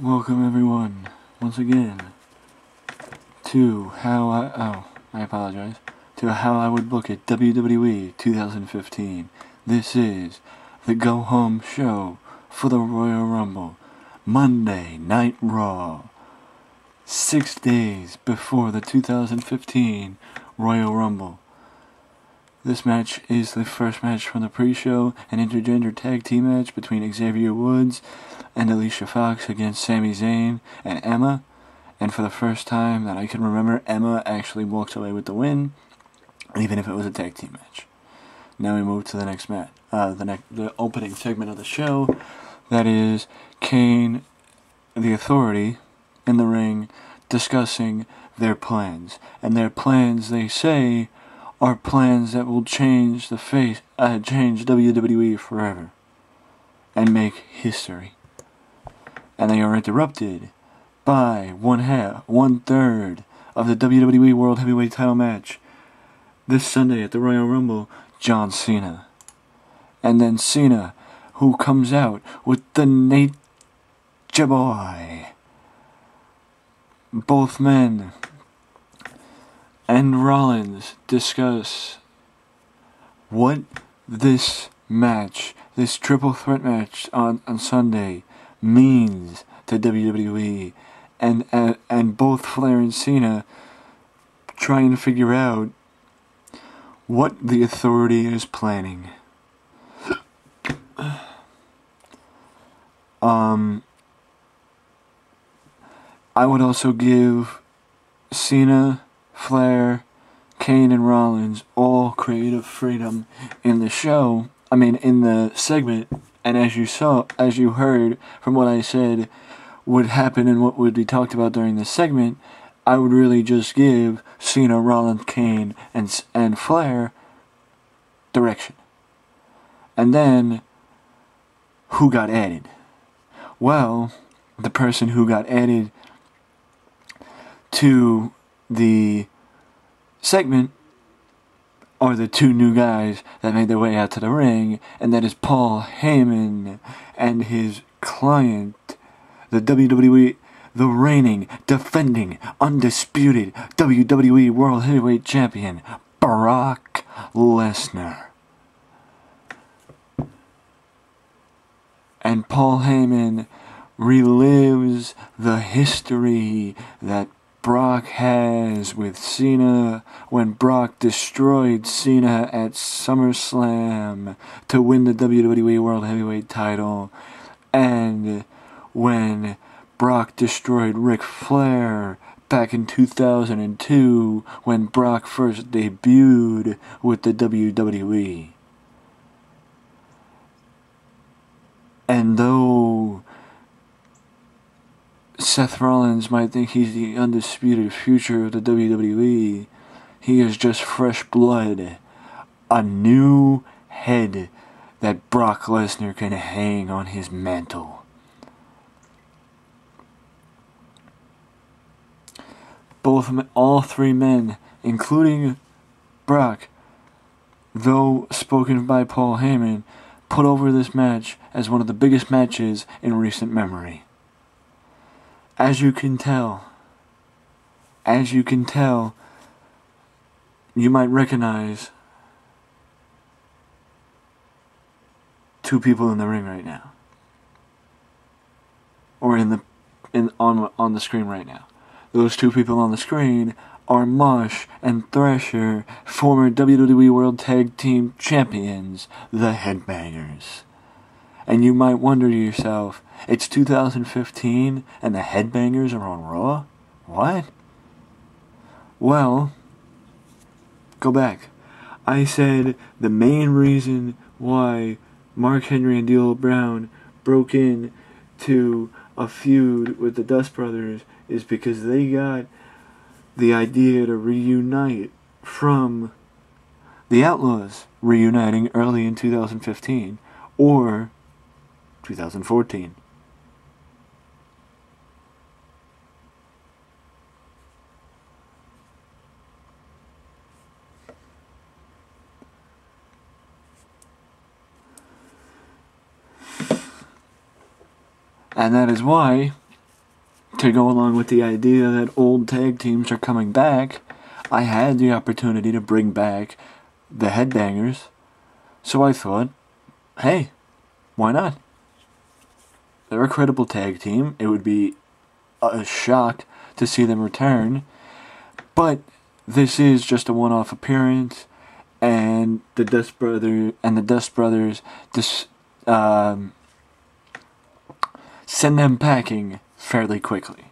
Welcome everyone, once again, to I apologize, to How I Would Book It WWE 2015. This is the Go Home Show for the Royal Rumble, Monday Night Raw, 6 days before the 2015 Royal Rumble. This match is the first match from the pre-show, an intergender tag team match between Xavier Woods and Alicia Fox against Sami Zayn and Emma. And for the first time that I can remember, Emma actually walks away with the win, even if it was a tag team match. Now we move to the next match, the opening segment of the show. That is Kane, the Authority, in the ring discussing their plans. And their plans, they say, are plans that will change change WWE forever and make history. And they are interrupted by one third of the WWE World Heavyweight Title match this Sunday at the Royal Rumble, John Cena. And then Cena, who comes out with the Nature Boy. Both men and Rollins discuss what this match, this triple threat match on Sunday, means to WWE, and both Flair and Cena try and figure out what the Authority is planning. I would also give Cena, Flair, Kane, and Rollins all creative freedom in the show. In the segment. And as you heard from what I said would happen and what would be talked about during this segment, I would really just give Cena, Rollins, Kane, and Flair direction. And then, who got added? Well, the person who got added to the segment are the two new guys that made their way out to the ring, and that is Paul Heyman and his client, the WWE, the reigning, defending, undisputed WWE World Heavyweight Champion, Brock Lesnar. And Paul Heyman relives the history that Brock has with Cena when Brock destroyed Cena at SummerSlam to win the WWE World Heavyweight title, and when Brock destroyed Ric Flair back in 2002 when Brock first debuted with the WWE. And though Seth Rollins might think he's the undisputed future of the WWE, he is just fresh blood, a new head that Brock Lesnar can hang on his mantle. All three men, including Brock, though spoken by Paul Heyman, put over this match as one of the biggest matches in recent memory. As you can tell, you might recognize two people in the ring right now, or on the screen right now. Those two people on the screen are Mosh and Thresher, former WWE World Tag Team Champions, the Headbangers. And you might wonder to yourself, it's 2015 and the Headbangers are on Raw? What? Well, go back. I said the main reason why Mark Henry and D'Lo Brown broke in to a feud with the Dust Brothers is because they got the idea to reunite from the Outlaws reuniting early in 2015 or 2014. And that is why to go along with the idea that old tag teams are coming back, I had the opportunity to bring back the Headbangers. So I thought, hey, why not? They're a credible tag team. It would be a shock to see them return. But this is just a one-off appearance, and the Dust Brothers send them packing fairly quickly.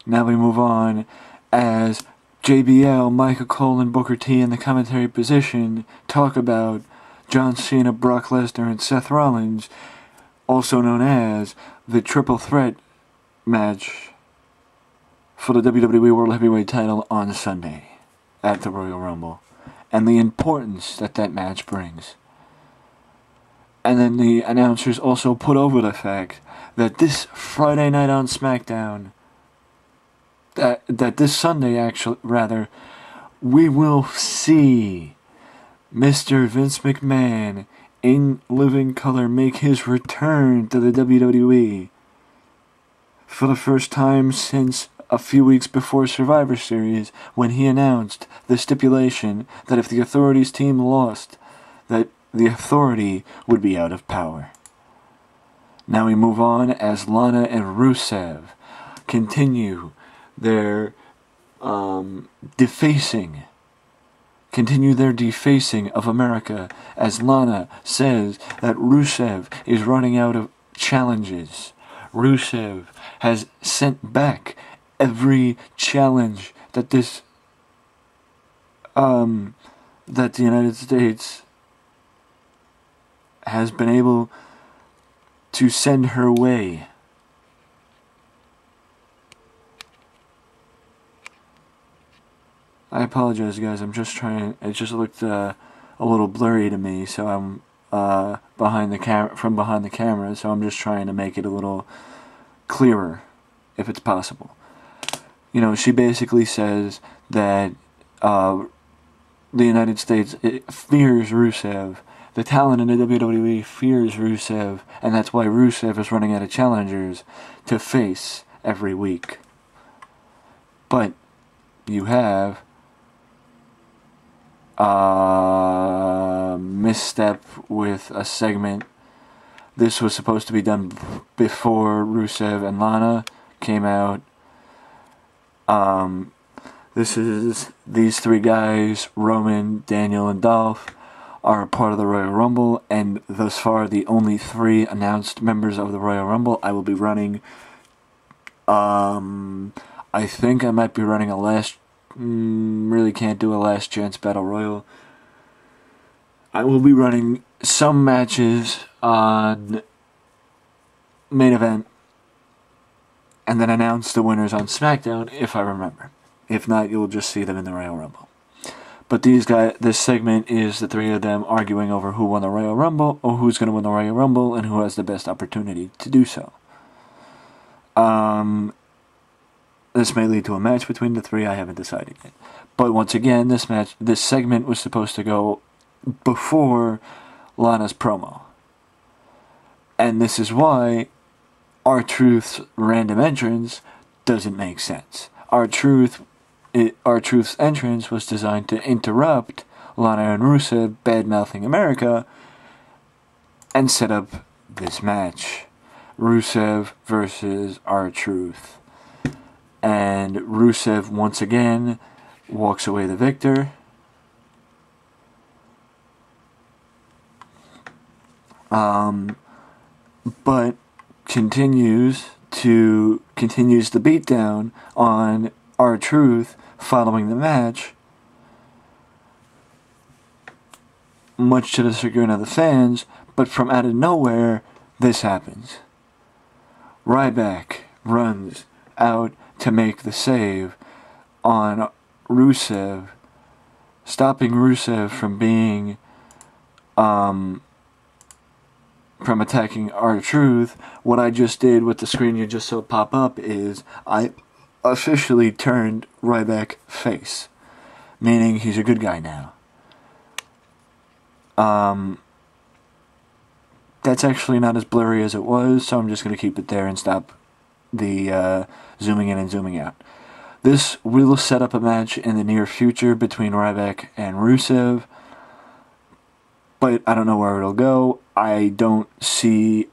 Now we move on as JBL, Michael Cole, and Booker T in the commentary position talk about John Cena, Brock Lesnar, and Seth Rollins, also known as the Triple Threat match for the WWE World Heavyweight title on Sunday at the Royal Rumble, and the importance that that match brings. And then the announcers also put over the fact that this Friday night on SmackDown, that this Sunday we will see Mr. Vince McMahon in living color make his return to the WWE for the first time since a few weeks before Survivor Series, when he announced the stipulation that if the Authority's team lost, that the Authority would be out of power. Now we move on as Lana and Rusev continue their defacing of America, as Lana says that Rusev is running out of challenges. Rusev has sent back every challenge that the United States has been able to send her way. I apologize, guys. I'm just trying. It just looked a little blurry to me, so I'm behind the camera. So I'm just trying to make it a little clearer, if it's possible. You know, she basically says that the United States fears Rusev. The talent in the WWE fears Rusev, and that's why Rusev is running out of challengers to face every week. But you have misstep with a segment. This was supposed to be done before Rusev and Lana came out. These three guys, Roman, Daniel, and Dolph, are a part of the Royal Rumble, and thus far the only three announced members of the Royal Rumble. I will be running, I think I might be running really can't do a last chance battle royal. I will be running some matches on main event, and then announce the winners on SmackDown if I remember. If not, you'll just see them in the Royal Rumble. But this segment is the three of them arguing over who won the Royal Rumble, or who's going to win the Royal Rumble, and who has the best opportunity to do so. This may lead to a match between the three. I haven't decided yet. But once again, this segment was supposed to go before Lana's promo. And this is why R-Truth's random entrance doesn't make sense. R-Truth's entrance was designed to interrupt Lana and Rusev bad-mouthing America and set up this match. Rusev versus R-Truth. And Rusev once again walks away the victor. But continues the beatdown on R-Truth following the match, much to the chagrin of the fans. But from out of nowhere, this happens. Ryback runs out to make the save on Rusev, stopping Rusev from being from attacking R-Truth. What I just did with the screen you just saw pop up is I officially turned Ryback face, meaning he's a good guy now. That's actually not as blurry as it was, so I'm just going to keep it there and stop the zooming in and zooming out. This will set up a match in the near future between Ryback and Rusev, but I don't know where it'll go. I don't see...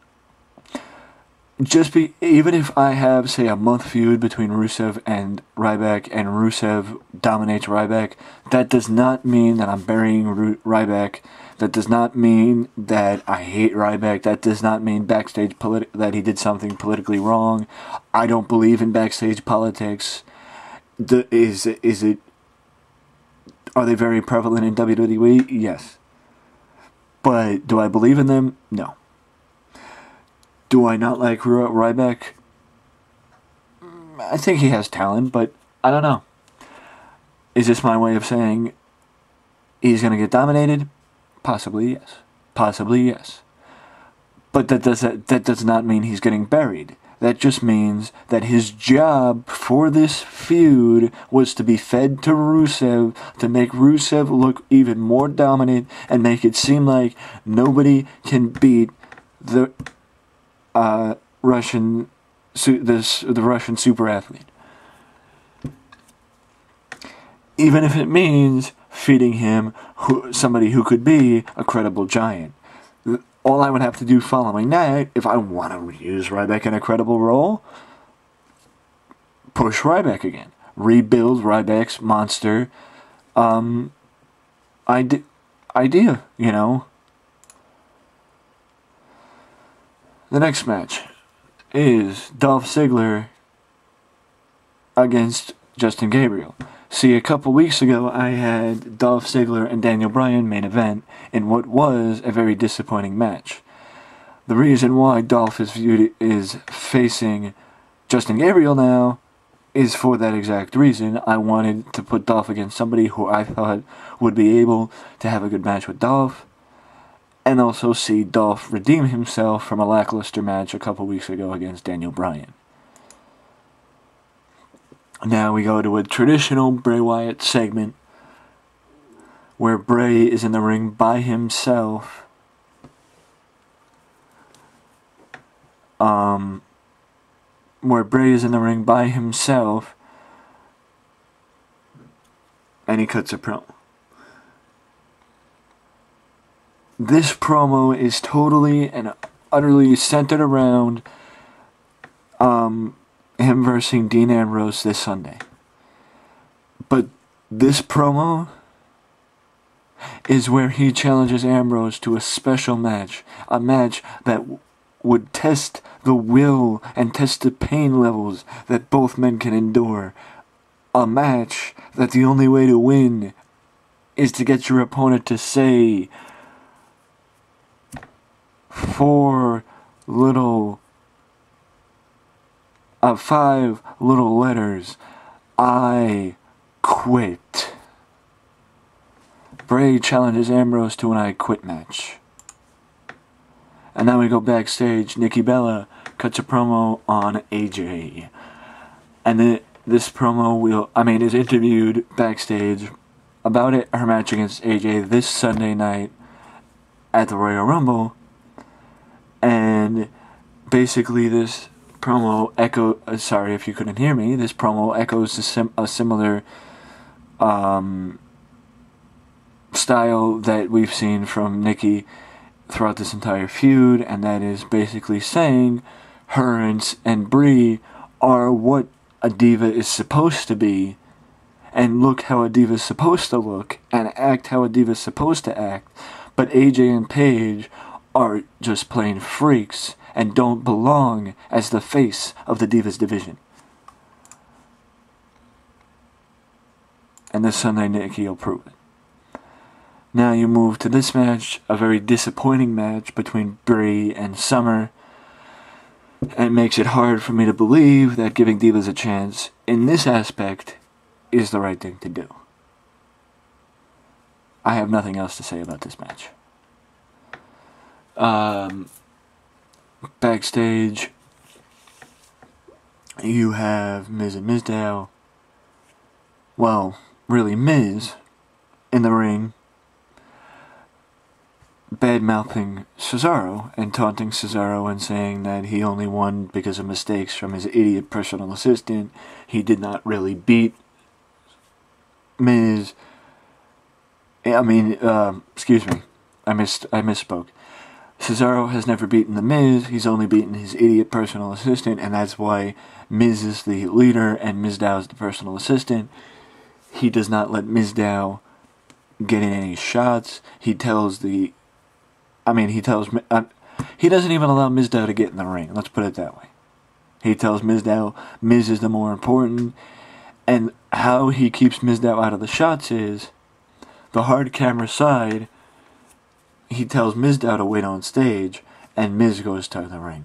even if I have, say, a month feud between Rusev and Ryback, and Rusev dominates Ryback, that does not mean that I'm burying Ryback. That does not mean that I hate Ryback. That does not mean backstage that he did something politically wrong. I don't believe in backstage politics. Are they very prevalent in WWE? Yes. But do I believe in them? No. Do I not like Ryback? I think he has talent, but I don't know. Is this my way of saying he's going to get dominated? Possibly yes. Possibly yes. But that does not mean he's getting buried. That just means that his job for this feud was to be fed to Rusev, to make Rusev look even more dominant and make it seem like nobody can beat the Russian super athlete. Even if it means feeding him somebody who could be a credible giant. All I would have to do following that, if I want to use Ryback in a credible role, push Ryback again. Rebuild Ryback's monster idea, you know. The next match is Dolph Ziggler against Justin Gabriel. See, a couple weeks ago, I had Dolph Ziggler and Daniel Bryan main event in what was a very disappointing match. The reason why Dolph is facing Justin Gabriel now is for that exact reason. I wanted to put Dolph against somebody who I thought would be able to have a good match with Dolph, and also see Dolph redeem himself from a lackluster match a couple weeks ago against Daniel Bryan. Now we go to a traditional Bray Wyatt segment where Bray is in the ring by himself. Where Bray is in the ring by himself and he cuts a promo. This promo is totally and utterly centered around him versus Dean Ambrose this Sunday. But this promo is where he challenges Ambrose to a special match. A match that would test the will and test the pain levels that both men can endure. A match that the only way to win is to get your opponent to say 5 little letters. I quit. Bray challenges Ambrose to an I quit match. And then we go backstage. Nikki Bella cuts a promo on AJ. And this promo is interviewed backstage about her match against AJ this Sunday night at the Royal Rumble. And basically this promo sorry if you couldn't hear me, this promo echoes a similar style that we've seen from Nikki throughout this entire feud, and that is basically saying her and Brie are what a diva is supposed to be, and look how a diva is supposed to look, and act how a diva is supposed to act, but AJ and Paige are just plain freaks and don't belong as the face of the Divas division. And this Sunday, Nikki will prove it. Now you move to this match, a very disappointing match between Brie and Summer. And it makes it hard for me to believe that giving Divas a chance in this aspect is the right thing to do. I have nothing else to say about this match. Backstage, you have Miz and Mizdow. Well, really Miz in the ring, bad-mouthing Cesaro and taunting Cesaro and saying that he only won because of mistakes from his idiot personal assistant. He did not really beat Miz. Excuse me. I misspoke. Cesaro has never beaten The Miz. He's only beaten his idiot personal assistant, and that's why Miz is the leader and Mizdow is the personal assistant. He does not let Mizdow get in any shots. He doesn't even allow Mizdow to get in the ring. Let's put it that way. He tells Mizdow Miz is the more important, and how he keeps Mizdow out of the shots is the hard camera side. He tells Mizdow to wait on stage, and Miz goes to the ring.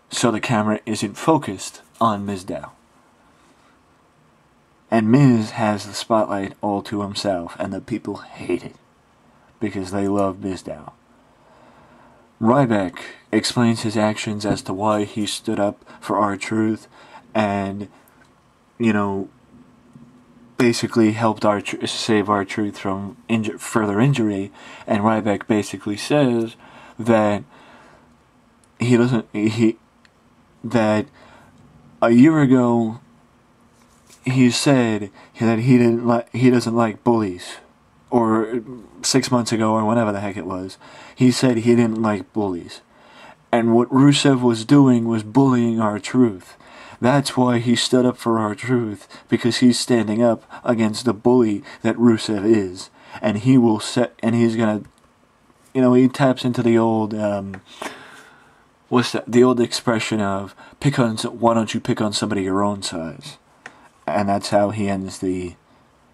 So the camera isn't focused on Mizdow. And Miz has the spotlight all to himself, and the people hate it, because they love Mizdow. Ryback explains his actions as to why he stood up for R-Truth, and, basically helped save R-Truth from further injury, and Ryback basically says that that a year ago he said that he doesn't like bullies, or 6 months ago or whenever the heck it was, he said he didn't like bullies, and what Rusev was doing was bullying R-Truth. That's why he stood up for R-Truth, because he's standing up against the bully that Rusev is. And he's gonna, he taps into the old, the old expression of, why don't you pick on somebody your own size? And that's how he ends the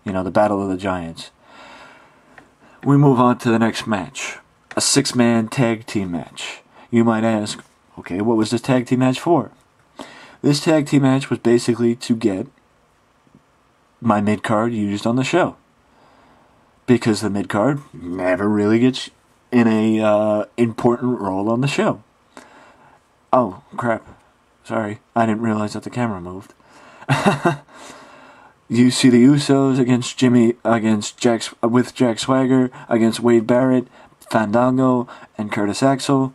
Battle of the Giants. We move on to the next match. A 6-man tag team match. You might ask, okay, what was this tag team match for? This tag team match was basically to get my mid-card used on the show. Because the mid-card never really gets in a important role on the show. Oh, crap. Sorry, I didn't realize that the camera moved. You see the Usos with Jack Swagger, against Wade Barrett, Fandango, and Curtis Axel.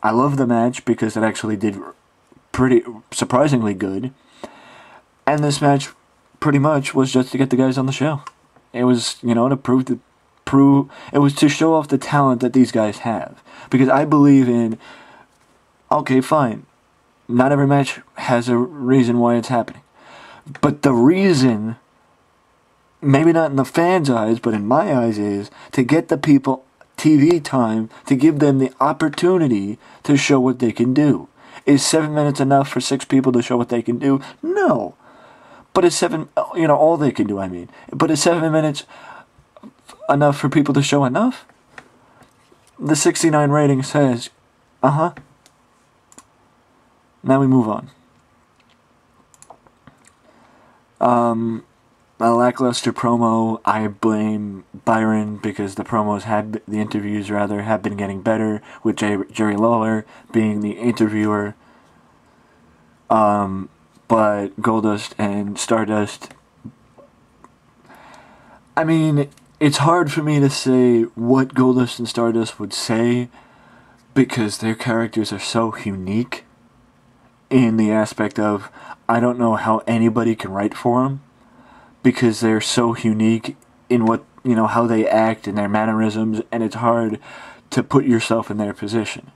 I love the match because it actually did pretty surprisingly good, and this match pretty much was just to get the guys on the show. It was, to prove it was to show off the talent that these guys have, because I believe in, okay, fine, not every match has a reason why it's happening, but the reason, maybe not in the fans' eyes, but in my eyes, is to get the people TV time, to give them the opportunity to show what they can do. Is 7 minutes enough for 6 people to show what they can do? No. But is all they can do, I mean. But is 7 minutes enough for people to show enough? The 69 rating says, Now we move on. A lackluster promo. I blame Byron, because the interviews have been getting better, with Jerry Lawler being the interviewer. But Goldust and Stardust, I mean, it's hard for me to say what Goldust and Stardust would say, because their characters are so unique in the aspect of, I don't know how anybody can write for them, because they're so unique in what, how they act and their mannerisms, and it's hard to put yourself in their position.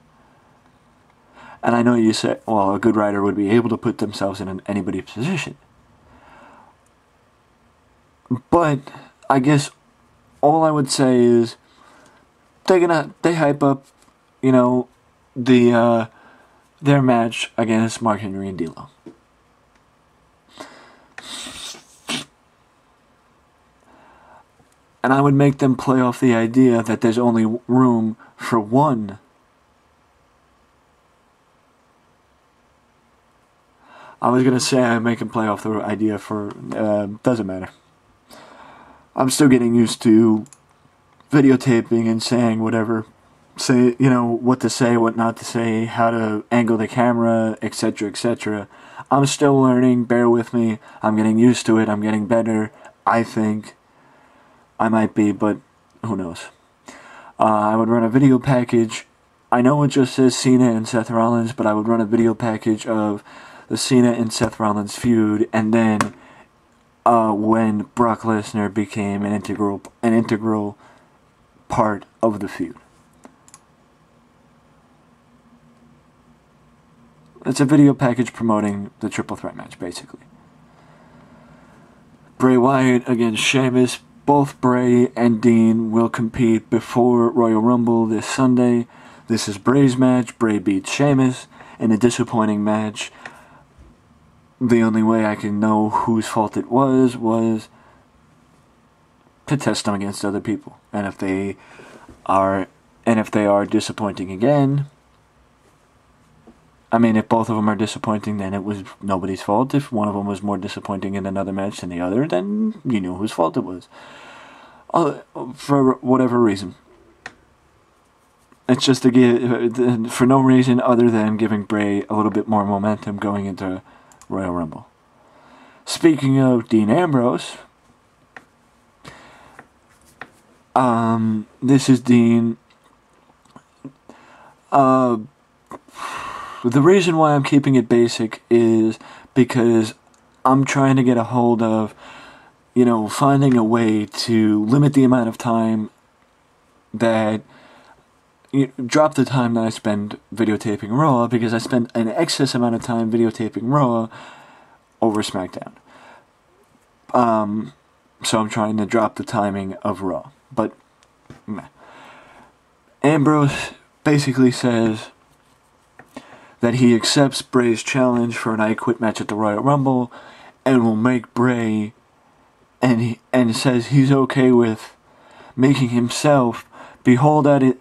And I know you say, well, a good writer would be able to put themselves in anybody's position. But I guess all I would say is they hype up, their match against Mark Henry and D'Lo. And I would make them play off the idea that there's only room for one. I was going to say I'd make them play off the idea for, doesn't matter. I'm still getting used to videotaping and saying whatever, what to say, what not to say, how to angle the camera, etc., etc. I'm still learning, bear with me. I'm getting used to it, I'm getting better, I think. I might be, but who knows. I would run a video package. I know it just says Cena and Seth Rollins, but I would run a video package of the Cena and Seth Rollins feud, and then when Brock Lesnar became an integral part of the feud. It's a video package promoting the triple threat match, basically. Bray Wyatt against Sheamus. Both Bray and Dean will compete before Royal Rumble this Sunday. This is Bray's match. Bray beats Sheamus in a disappointing match. The only way I can know whose fault it was to test them against other people. And if they are disappointing again, I mean, if both of them are disappointing, then it was nobody's fault. If one of them was more disappointing in another match than the other, then you knew whose fault it was. For whatever reason. It's just to give, for no reason other than giving Bray a little bit more momentum going into Royal Rumble. Speaking of Dean Ambrose, this is Dean. The reason why I'm keeping it basic is because I'm trying to get a hold of, finding a way to limit the amount of time that, drop the time that I spend videotaping Raw, because I spend an excess amount of time videotaping Raw over SmackDown. So I'm trying to drop the timing of Raw. But, Ambrose basically says that he accepts Bray's challenge for an I Quit match at the Royal Rumble and will make Bray, and says he's okay with making himself behold at it,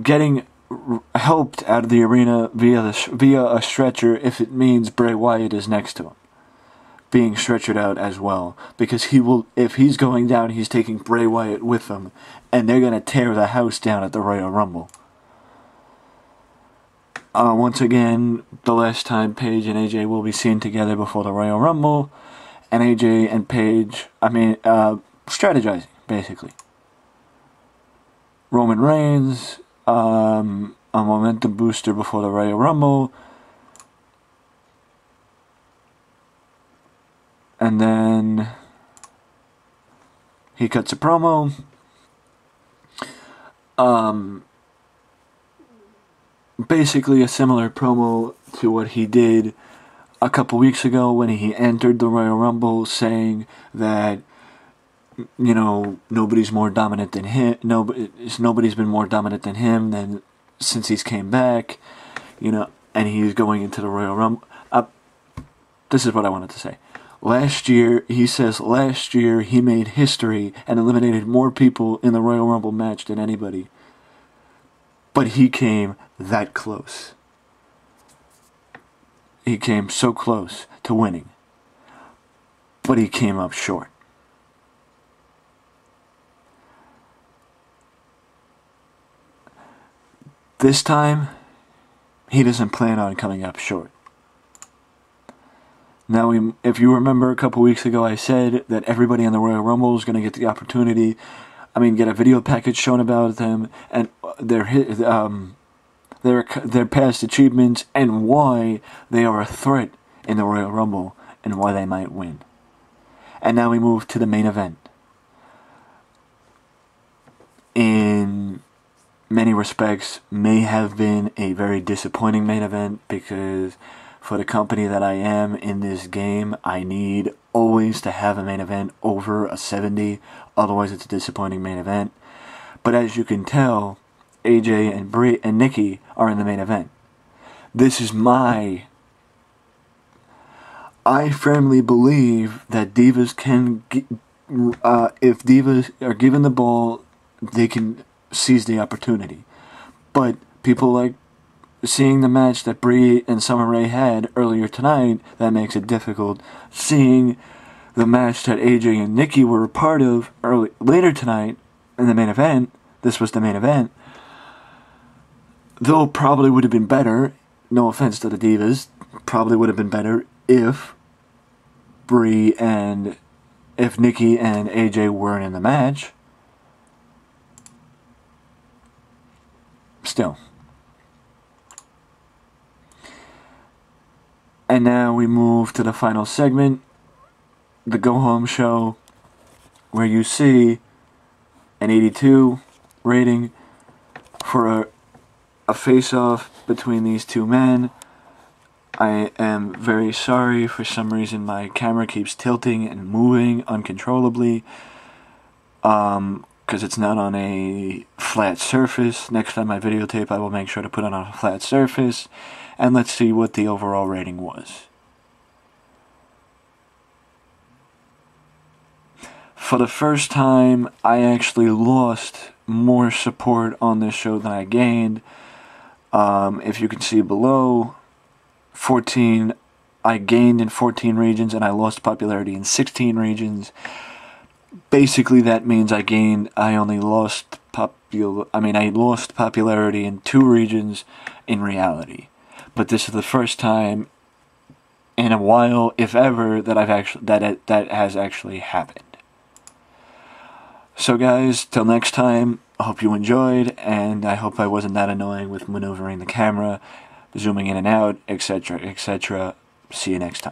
getting helped out of the arena via a stretcher if it means Bray Wyatt is next to him, being stretchered out as well, because if he's going down, he's taking Bray Wyatt with him, and they're gonna tear the house down at the Royal Rumble. Once again, the last time Paige and AJ will be seen together before the Royal Rumble, and AJ and Paige, strategizing, basically. Roman Reigns, a momentum booster before the Royal Rumble, and then he cuts a promo. Basically a similar promo to what he did a couple weeks ago when he entered the Royal Rumble, saying that, nobody's more dominant than him. Nobody's been more dominant than him since he's came back, and he's going into the Royal Rumble. This is what I wanted to say. Last year, he made history and eliminated more people in the Royal Rumble match than anybody. But he came that close. He came so close to winning. But he came up short. This time, he doesn't plan on coming up short. Now, if you remember a couple weeks ago, I said that everybody in the Royal Rumble is going to get the opportunity, get a video package shown about them and their past achievements and why they are a threat in the Royal Rumble and why they might win. And now we move to the main event. In many respects, may have been a very disappointing main event, because for the company that I am in this game, I need always to have a main event over a 70, otherwise it's a disappointing main event. But as you can tell, AJ and Brie and Nikki are in the main event. I firmly believe that divas can, if divas are given the ball, they can seize the opportunity. But people like seeing the match that Brie and Summer Rae had earlier tonight, that makes it difficult. Seeing the match that AJ and Nikki were a part of later tonight in the main event, this was the main event, though probably would have been better, no offense to the divas, probably would have been better if Nikki and AJ weren't in the match. still. And now we move to the final segment, the go-home show, where you see an 82 rating for a face-off between these two men. I am very sorry. For some reason my camera keeps tilting and moving uncontrollably, because it's not on a flat surface. Next time I videotape, I will make sure to put it on a flat surface, and let's see what the overall rating was. For the first time, I actually lost more support on this show than I gained. If you can see below, 14, I gained in 14 regions and I lost popularity in 16 regions. Basically, that means I lost popularity in 2 regions in reality. But this is the first time in a while, if ever, that that has actually happened. So guys, till next time, I hope you enjoyed, and I hope I wasn't that annoying with maneuvering the camera, zooming in and out, etc., etc. See you next time.